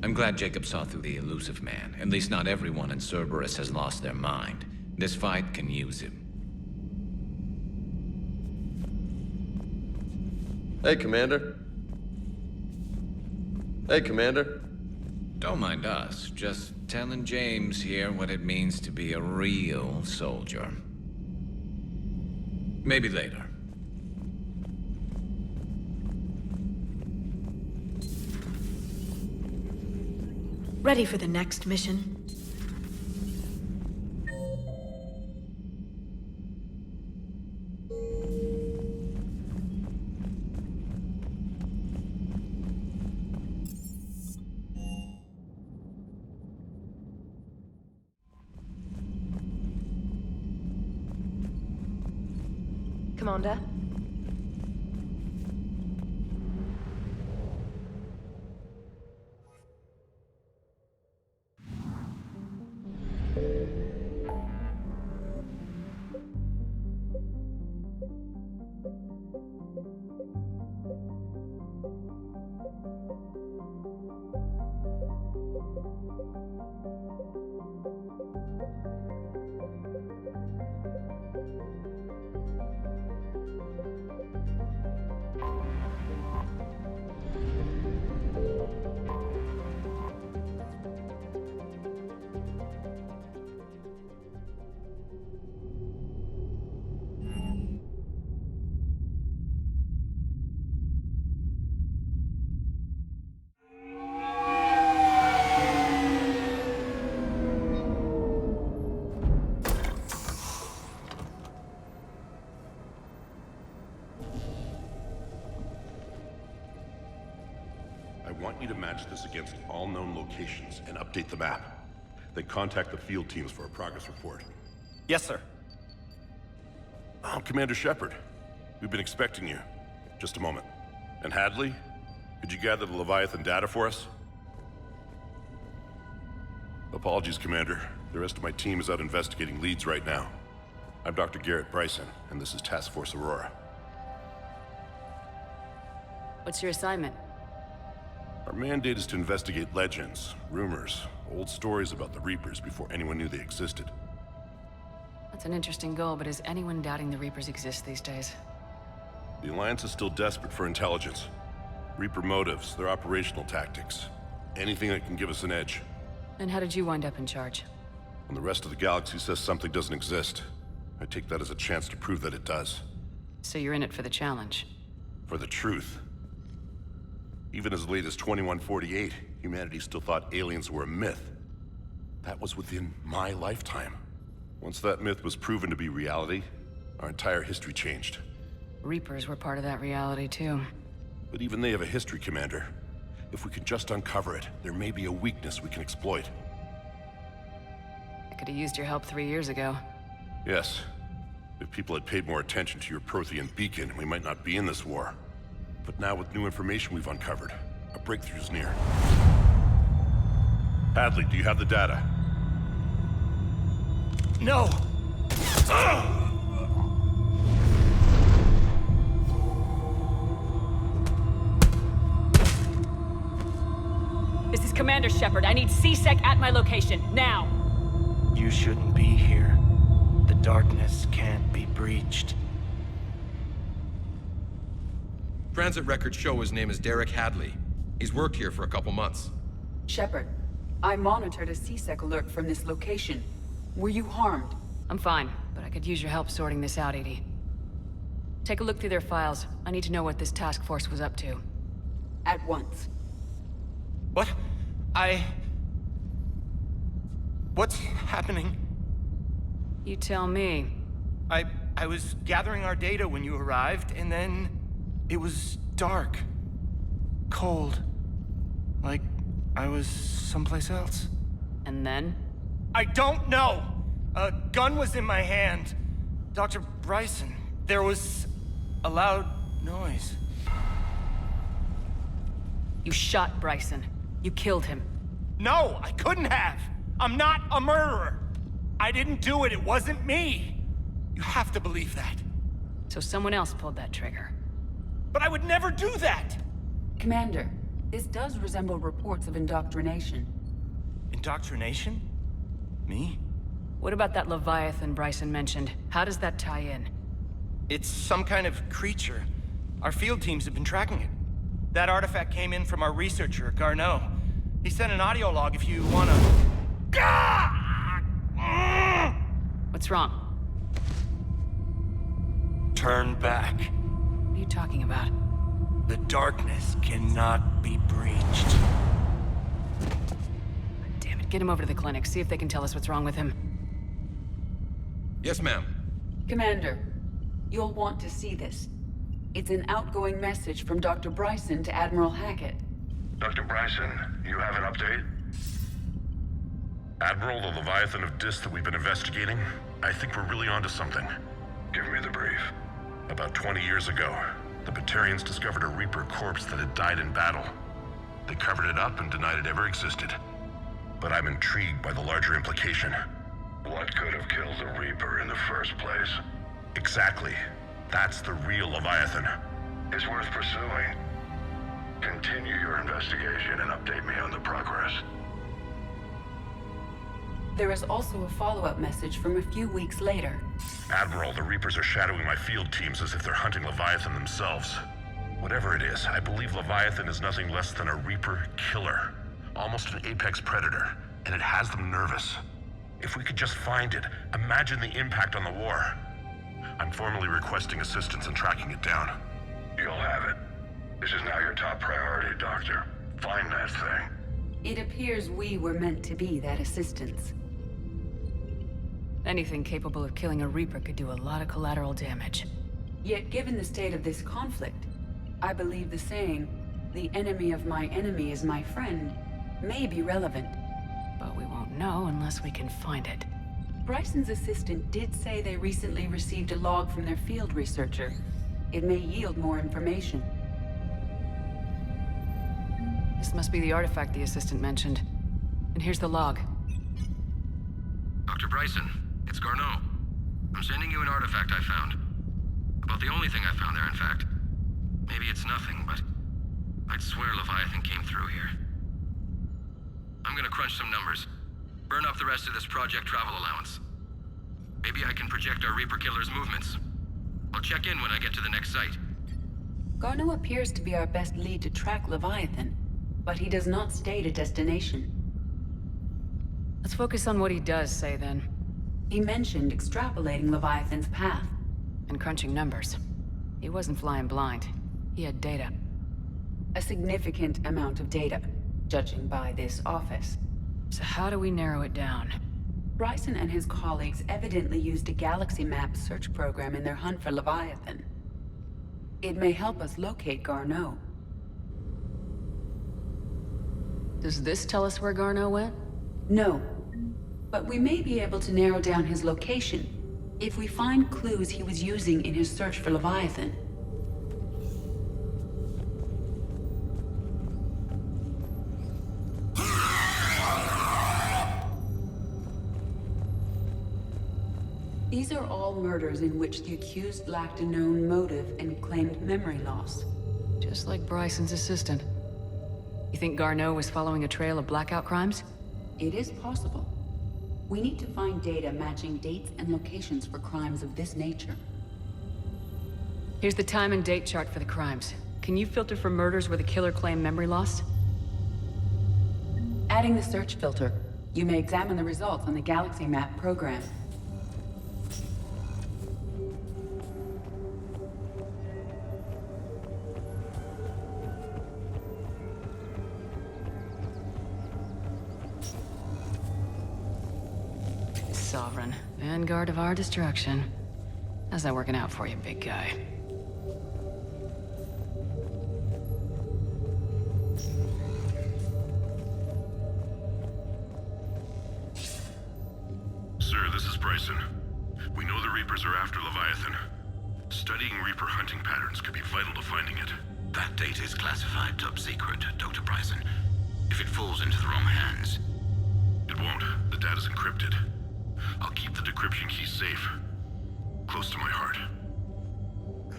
I'm glad Jacob saw through the elusive man. At least not everyone in Cerberus has lost their mind. This fight can use him. Hey, Commander. Hey, Commander. Don't mind us. Just telling James here what it means to be a real soldier. Maybe later. Ready for the next mission? Commander? I want you to match this against all known locations and update the map. Then contact the field teams for a progress report. Yes, sir. I'm Commander Shepard. We've been expecting you. Just a moment. And Hadley, could you gather the Leviathan data for us? Apologies, Commander. The rest of my team is out investigating leads right now. I'm Dr. Garrett Bryson, and this is Task Force Aurora. What's your assignment? Our mandate is to investigate legends, rumors, old stories about the Reapers before anyone knew they existed. That's an interesting goal, but is anyone doubting the Reapers exist these days? The Alliance is still desperate for intelligence. Reaper motives, their operational tactics. Anything that can give us an edge. And how did you wind up in charge? When the rest of the galaxy says something doesn't exist, I take that as a chance to prove that it does. So you're in it for the challenge? For the truth. Even as late as 2148, humanity still thought aliens were a myth. That was within my lifetime. Once that myth was proven to be reality, our entire history changed. Reapers were part of that reality, too. But even they have a history, Commander. If we can just uncover it, there may be a weakness we can exploit. I could have used your help 3 years ago. Yes. If people had paid more attention to your Prothean beacon, we might not be in this war. But now with new information we've uncovered, a breakthrough's near. Hadley, do you have the data? No! This is Commander Shepard. I need C-Sec at my location, now! You shouldn't be here. The darkness can't be breached. Transit records show his name is Derek Hadley. He's worked here for a couple months. Shepard, I monitored a C-Sec alert from this location. Were you harmed? I'm fine, but I could use your help sorting this out, Edie. Take a look through their files. I need to know what this task force was up to. At once. What? What's happening? You tell me. I was gathering our data when you arrived, and then it was dark. Cold. Like I was someplace else. And then? I don't know! A gun was in my hand. Dr. Bryson, there was a loud noise. You shot Bryson. You killed him. No, I couldn't have! I'm not a murderer! I didn't do it, it wasn't me! You have to believe that. So someone else pulled that trigger. But I would never do that! Commander, This does resemble reports of indoctrination. Indoctrination? Me? What about that Leviathan Bryson mentioned? How does that tie in? It's some kind of creature. Our field teams have been tracking it. That artifact came in from our researcher, Garneau. He sent an audio log if you wanna... What's wrong? Turn back. What are you talking about? The darkness cannot be breached. Damn it, get him over to the clinic, see if they can tell us what's wrong with him. Yes, ma'am. Commander, you'll want to see this. It's an outgoing message from Dr. Bryson to Admiral Hackett. Dr. Bryson, you have an update? Admiral, the Leviathan of Dis that we've been investigating, I think we're really onto something. Give me the brief. About 20 years ago, the Batarians discovered a Reaper corpse that had died in battle. They covered it up and denied it ever existed. But I'm intrigued by the larger implication. What could have killed the Reaper in the first place? Exactly. That's the real Leviathan. It's worth pursuing. Continue your investigation and update me on the progress. There is also a follow-up message from a few weeks later. Admiral, the Reapers are shadowing my field teams as if they're hunting Leviathan themselves. Whatever it is, I believe Leviathan is nothing less than a Reaper killer. Almost an apex predator, and it has them nervous. If we could just find it, imagine the impact on the war. I'm formally requesting assistance in tracking it down. You'll have it. This is now your top priority, Doctor. Find that thing. It appears we were meant to be that assistance. Anything capable of killing a Reaper could do a lot of collateral damage. Yet given the state of this conflict, I believe the saying, "The enemy of my enemy is my friend," may be relevant. But we won't know unless we can find it. Bryson's assistant did say they recently received a log from their field researcher. It may yield more information. This must be the artifact the assistant mentioned. And here's the log. Dr. Bryson, it's Garneau. I'm sending you an artifact I found. About the only thing I found there, in fact. Maybe it's nothing, but I'd swear Leviathan came through here. I'm gonna crunch some numbers. Burn up the rest of this project travel allowance. Maybe I can project our Reaper killer's movements. I'll check in when I get to the next site. Garneau appears to be our best lead to track Leviathan, but he does not state a destination. Let's focus on what he does say then. He mentioned extrapolating Leviathan's path. And crunching numbers. He wasn't flying blind. He had data. A significant amount of data, judging by this office. So how do we narrow it down? Bryson and his colleagues evidently used a galaxy map search program in their hunt for Leviathan. It may help us locate Garneau. Does this tell us where Garneau went? No, but we may be able to narrow down his location if we find clues he was using in his search for Leviathan. These are all murders in which the accused lacked a known motive and claimed memory loss. Just like Bryson's assistant. You think Garneau was following a trail of blackout crimes? It is possible. We need to find data matching dates and locations for crimes of this nature. Here's the time and date chart for the crimes. Can you filter for murders where the killer claimed memory loss? Adding the search filter, you may examine the results on the Galaxy Map program. Sovereign, vanguard of our destruction. How's that working out for you, big guy? Sir, this is Bryson. We know the Reapers are after Leviathan. Studying Reaper hunting patterns could be vital to finding it. That data is classified top secret, Dr. Bryson. If it falls into the wrong hands... It won't. The data's encrypted. I'll keep the decryption key safe. Close to my heart.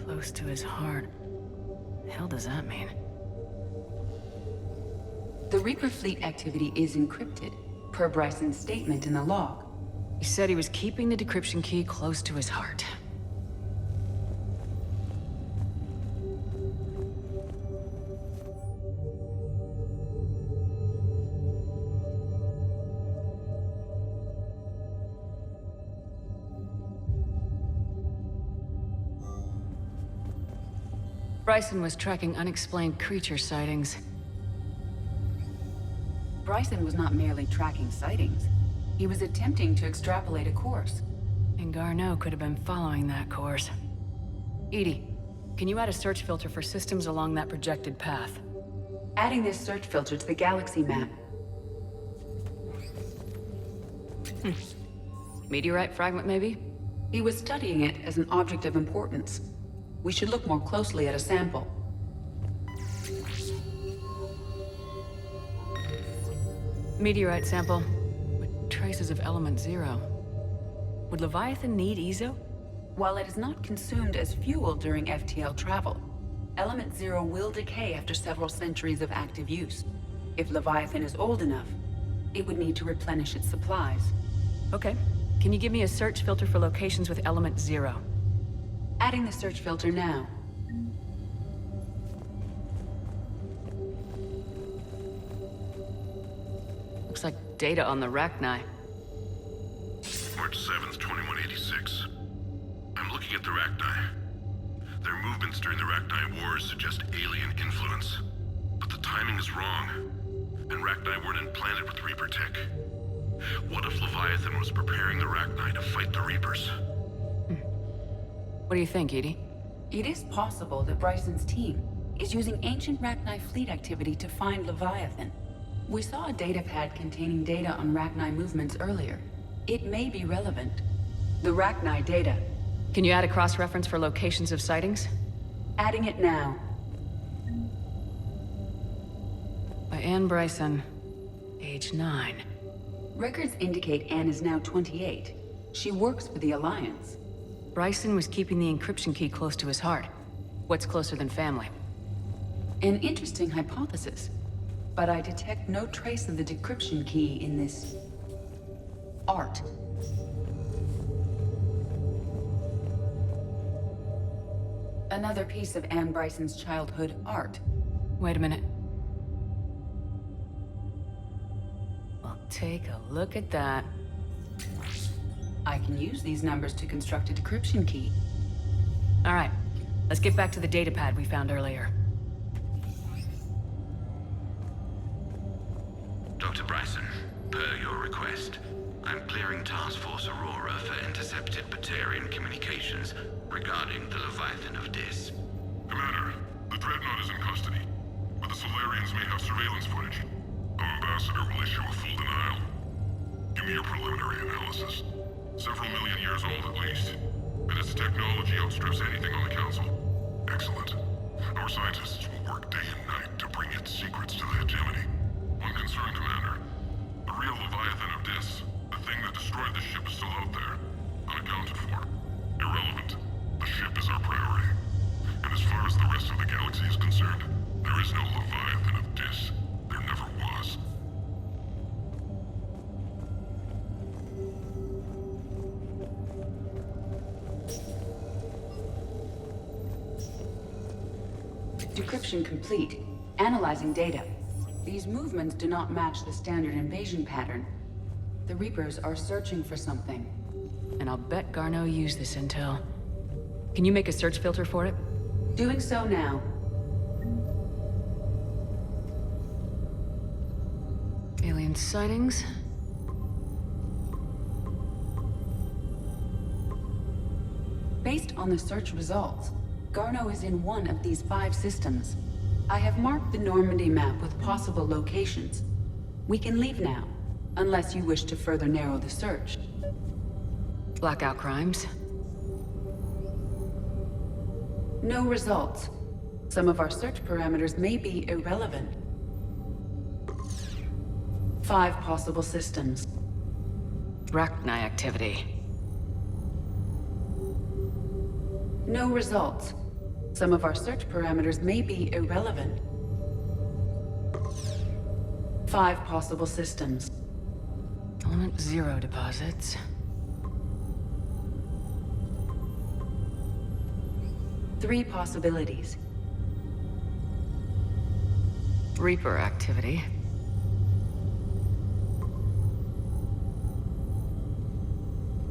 Close to his heart. The hell does that mean? The Reaper fleet activity is encrypted, per Bryson's statement in the log. He said he was keeping the decryption key close to his heart. Bryson was tracking unexplained creature sightings. Bryson was not merely tracking sightings. He was attempting to extrapolate a course. And Garneau could have been following that course. Edie, can you add a search filter for systems along that projected path? Adding this search filter to the galaxy map. Meteorite fragment, maybe? He was studying it as an object of importance. We should look more closely at a sample. Meteorite sample, with traces of element 0. Would Leviathan need EZO? While it is not consumed as fuel during FTL travel, element 0 will decay after several centuries of active use. If Leviathan is old enough, it would need to replenish its supplies. Okay. Can you give me a search filter for locations with element 0? Adding the search filter now. Looks like data on the Rachni. March 7th, 2186. I'm looking at the Rachni. Their movements during the Rachni Wars suggest alien influence. But the timing is wrong. And Rachni weren't implanted with Reaper tech. What if Leviathan was preparing the Rachni to fight the Reapers? What do you think, Edie? It is possible that Bryson's team is using ancient Rachni fleet activity to find Leviathan. We saw a datapad containing data on Rachni movements earlier. It may be relevant. The Rachni data. Can you add a cross-reference for locations of sightings? Adding it now. By Anne Bryson, age 9. Records indicate Anne is now 28. She works for the Alliance. Bryson was keeping the encryption key close to his heart. What's closer than family? An interesting hypothesis, but I detect no trace of the decryption key in this art. Another piece of Anne Bryson's childhood art. Wait a minute. Well, take a look at that. I can use these numbers to construct a decryption key. All right, let's get back to the datapad we found earlier. Dr. Bryson, per your request, I'm clearing Task Force Aurora for intercepted Batarian communications regarding the Leviathan of Dis. Commander, the Dreadnought is in custody, but the Solarians may have surveillance footage. Our ambassador will issue a full denial. Give me your preliminary analysis. Several million years old at least, and its technology outstrips anything on the Council. Excellent. Our scientists will work day and night to bring its secrets to the hegemony. One concern, Commander. The real Leviathan of Dis, the thing that destroyed the ship, is still out there, unaccounted for. Irrelevant. The ship is our priority. And as far as the rest of the galaxy is concerned, there is no Leviathan of Dis. There never was. Decryption complete. Analyzing data. These movements do not match the standard invasion pattern. The Reapers are searching for something. And I'll bet Garneau used this intel. Can you make a search filter for it? Doing so now. Alien sightings? Based on the search results, Garneau is in one of these 5 systems. I have marked the Normandy map with possible locations. We can leave now, unless you wish to further narrow the search. Blackout crimes? No results. Some of our search parameters may be irrelevant. 5 possible systems. Rachni activity. No results. Some of our search parameters may be irrelevant. 5 possible systems. Element 0 deposits. Three possibilities. Reaper activity.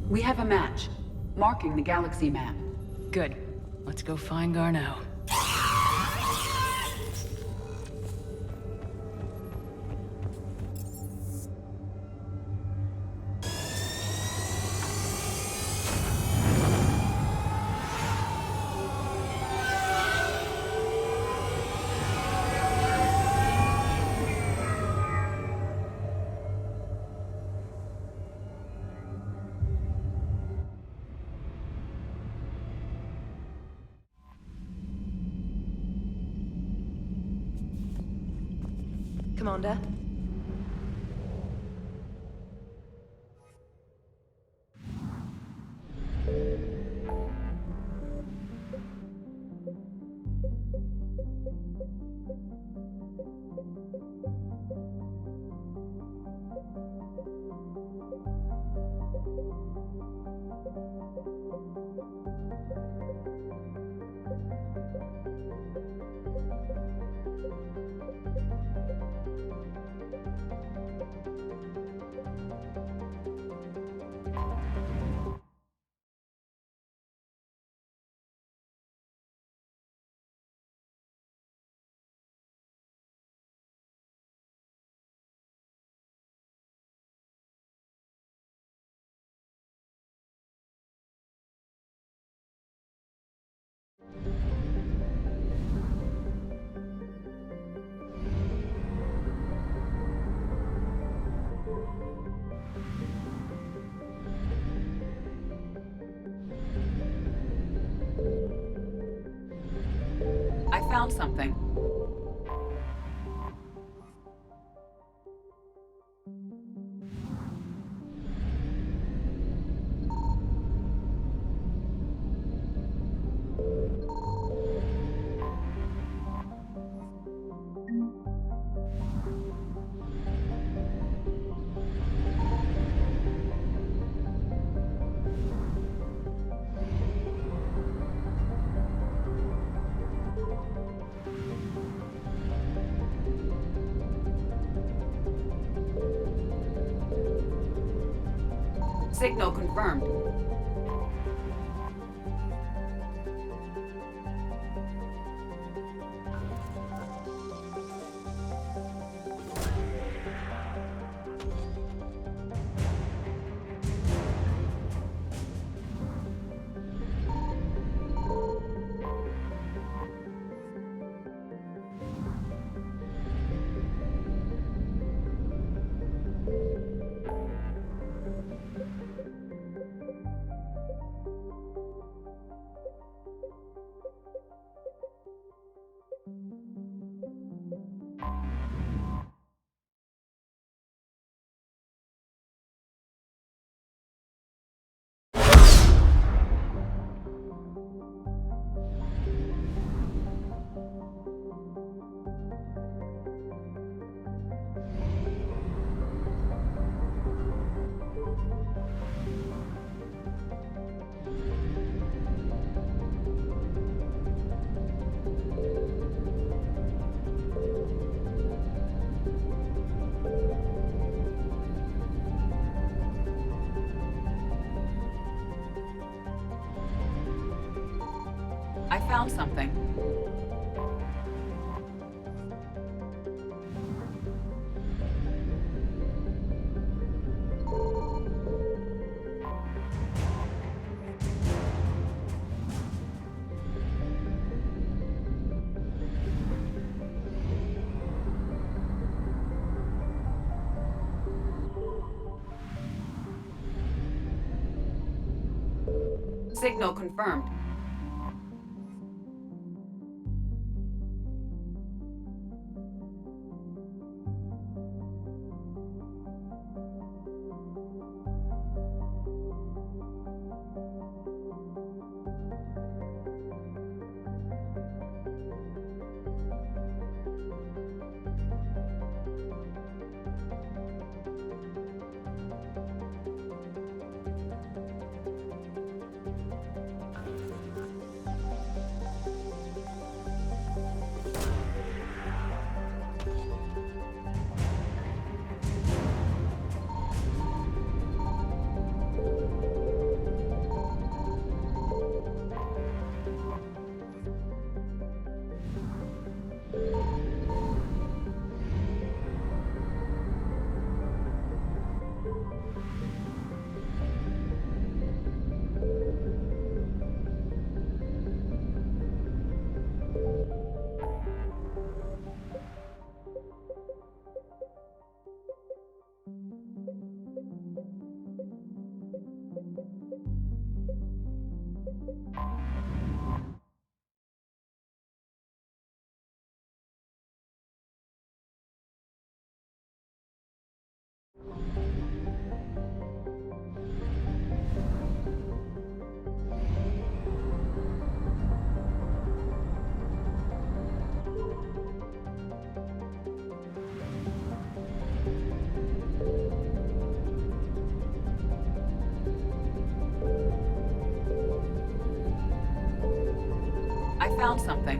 We have a match, marking the galaxy map. Good. Let's go find Garneau. Commander? I found something. Signal confirmed. I found something. Signal confirmed. found something.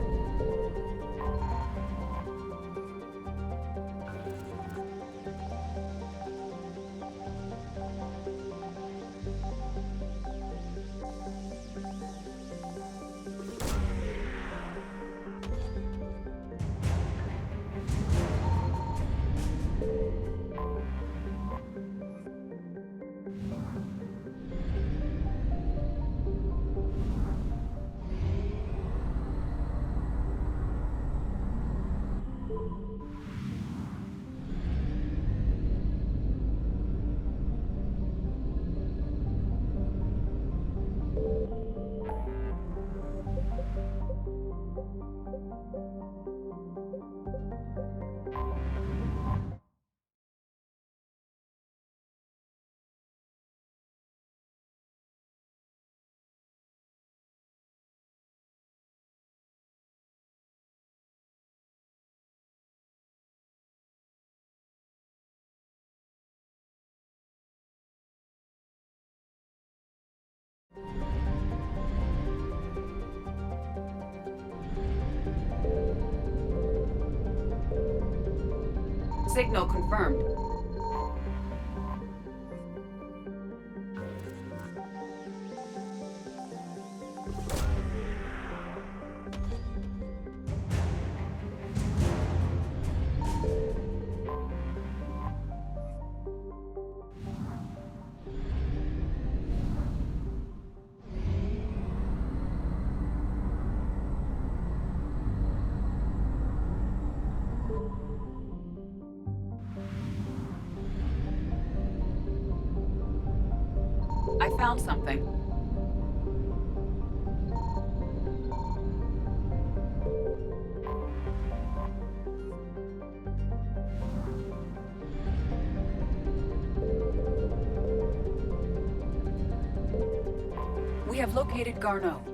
Signal confirmed. I found something. We have located Garneau.